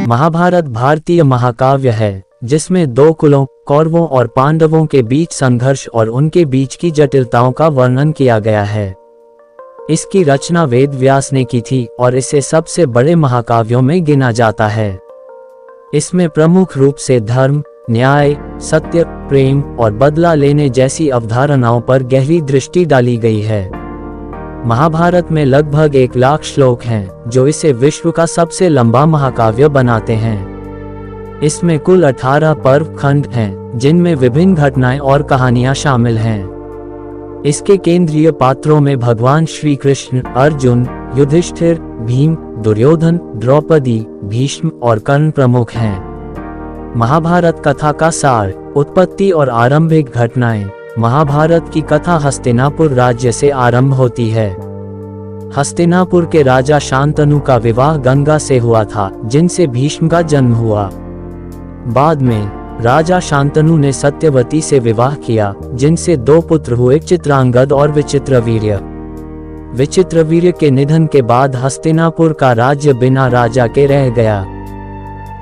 महाभारत भारतीय महाकाव्य है जिसमें दो कुलों कौरवों और पांडवों के बीच संघर्ष और उनके बीच की जटिलताओं का वर्णन किया गया है। इसकी रचना वेद व्यास ने की थी और इसे सबसे बड़े महाकाव्यों में गिना जाता है। इसमें प्रमुख रूप से धर्म, न्याय, सत्य, प्रेम और बदला लेने जैसी अवधारणाओं पर गहरी दृष्टि डाली गई है। महाभारत में लगभग 1 लाख श्लोक हैं, जो इसे विश्व का सबसे लंबा महाकाव्य बनाते हैं। इसमें कुल 18 पर्व खंड हैं, जिनमें विभिन्न घटनाएं और कहानियां शामिल हैं। इसके केंद्रीय पात्रों में भगवान श्री कृष्ण, अर्जुन, युधिष्ठिर, भीम, दुर्योधन, द्रौपदी, भीष्म और कर्ण प्रमुख हैं। महाभारत कथा का सार, उत्पत्ति और आरंभिक घटनाएं। महाभारत की कथा हस्तिनापुर राज्य से आरंभ होती है। हस्तिनापुर के राजा शांतनु का विवाह गंगा से हुआ था, जिनसे भीष्म का जन्म हुआ। बाद में राजा शांतनु ने सत्यवती से विवाह किया, जिनसे 2 पुत्र हुए, चित्रांगद और विचित्रवीर्य। विचित्रवीर्य के निधन के बाद हस्तिनापुर का राज्य बिना राजा के रह गया।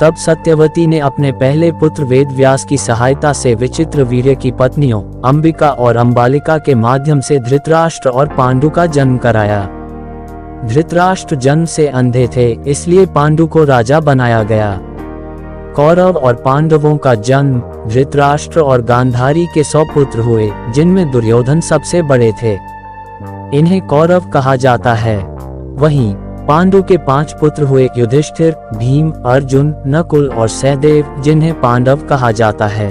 तब सत्यवती ने अपने पहले पुत्र वेदव्यास की सहायता से विचित्रवीर्य की पत्नियों अंबिका और अंबालिका के माध्यम से धृतराष्ट्र और पांडु का जन्म कराया। धृतराष्ट्र जन्म से अंधे थे, इसलिए पांडु को राजा बनाया गया। कौरव और पांडवों का जन्म, धृतराष्ट्र और गांधारी के 100 पुत्र हुए, जिनमें दुर्योधन सबसे बड़े थे। इन्हें कौरव कहा जाता है। वहीं पांडु के 5 पुत्र हुए, युधिष्ठिर, भीम, अर्जुन, नकुल और सहदेव, जिन्हें पांडव कहा जाता है।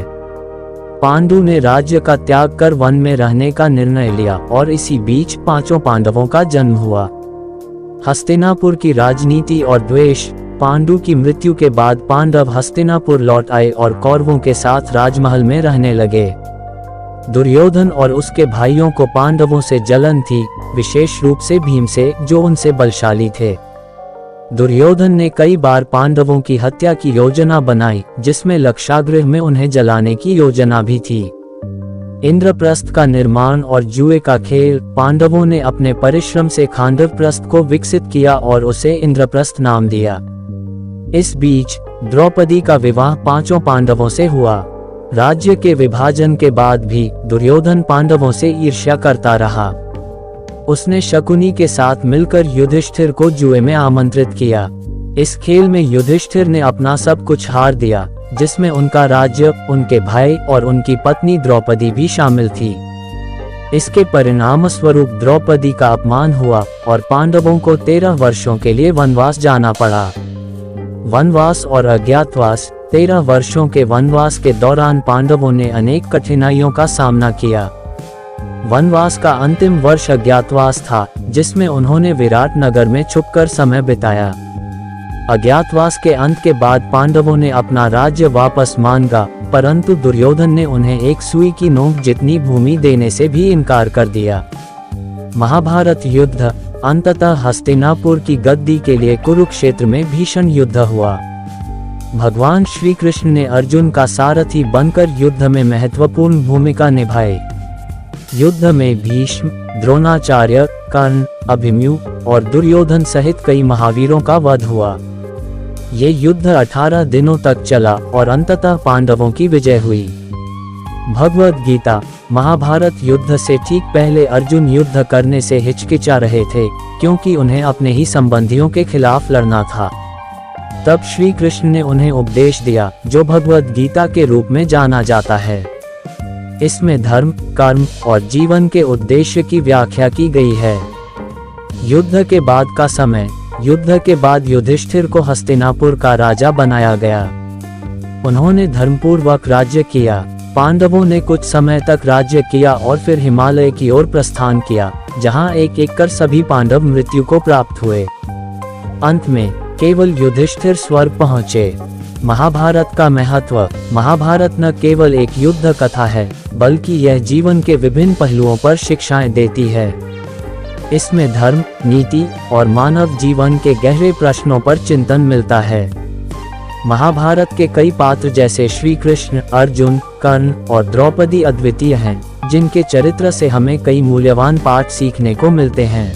पांडु ने राज्य का त्याग कर वन में रहने का निर्णय लिया और इसी बीच 5 पांडवों का जन्म हुआ। हस्तिनापुर की राजनीति और द्वेष। पांडु की मृत्यु के बाद पांडव हस्तिनापुर लौट आए और कौरवों के साथ राजमहल में रहने लगे। दुर्योधन और उसके भाइयों को पांडवों से जलन थी, विशेष रूप से भीम से, जो उनसे बलशाली थे। दुर्योधन ने कई बार पांडवों की हत्या की योजना बनाई, जिसमें लक्षागृह में उन्हें जलाने की योजना भी थी। इंद्रप्रस्थ का निर्माण और जुए का खेल। पांडवों ने अपने परिश्रम से खांडवप्रस्थ को विकसित किया और उसे इंद्रप्रस्थ नाम दिया। इस बीच द्रौपदी का विवाह 5 पांडवों से हुआ। राज्य के विभाजन के बाद भी दुर्योधन पांडवों से ईर्ष्या करता रहा। उसने शकुनी के साथ मिलकर युधिष्ठिर को जुए में आमंत्रित किया। इस खेल में युधिष्ठिर ने अपना सब कुछ हार दिया, जिसमें उनका राज्य, उनके भाई और उनकी पत्नी द्रौपदी भी शामिल थी। इसके परिणाम स्वरूप द्रौपदी का अपमान हुआ और पांडवों को 13 वर्षों के लिए वनवास जाना पड़ा। वनवास और अज्ञातवास। 13 वर्षों के वनवास के दौरान पांडवों ने अनेक कठिनाइयों का सामना किया। वनवास का अंतिम वर्ष अज्ञातवास था, जिसमें उन्होंने विराट नगर में छुपकर समय बिताया। अज्ञातवास के अंत के बाद पांडवों ने अपना राज्य वापस मांगा, परंतु दुर्योधन ने उन्हें एक सुई की नोक जितनी भूमि देने से भी इनकार कर दिया। महाभारत युद्ध। अंततः हस्तिनापुर की गद्दी के लिए कुरुक्षेत्र में भीषण युद्ध हुआ। भगवान श्री कृष्ण ने अर्जुन का सारथी बनकर युद्ध में महत्वपूर्ण भूमिका निभाई। युद्ध में भीष्म, द्रोणाचार्य, कर्ण, अभिमन्यु और दुर्योधन सहित कई महावीरों का वध हुआ। ये युद्ध 18 दिनों तक चला और अंततः पांडवों की विजय हुई। भगवद गीता। महाभारत युद्ध से ठीक पहले अर्जुन युद्ध करने से हिचकिचा रहे थे, क्योंकि उन्हें अपने ही संबंधियों के खिलाफ लड़ना था। तब श्री कृष्ण ने उन्हें उपदेश दिया, जो भगवद गीता के रूप में जाना जाता है। इसमें धर्म, कर्म और जीवन के उद्देश्य की व्याख्या की गई है। युद्ध के बाद का समय। युद्ध के बाद युधिष्ठिर को हस्तिनापुर का राजा बनाया गया। उन्होंने धर्मपूर्वक राज्य किया। पांडवों ने कुछ समय तक राज्य किया और फिर हिमालय की ओर प्रस्थान किया, जहां एक एक कर सभी पांडव मृत्यु को प्राप्त हुए। अंत में केवल युधिष्ठिर स्वर्ग पहुँचे। महाभारत का महत्व। महाभारत न केवल एक युद्ध कथा है, बल्कि यह जीवन के विभिन्न पहलुओं पर शिक्षाएं देती है। इसमें धर्म, नीति और मानव जीवन के गहरे प्रश्नों पर चिंतन मिलता है। महाभारत के कई पात्र जैसे श्री कृष्ण, अर्जुन, कर्ण और द्रौपदी अद्वितीय हैं, जिनके चरित्र से हमें कई मूल्यवान पाठ सीखने को मिलते हैं।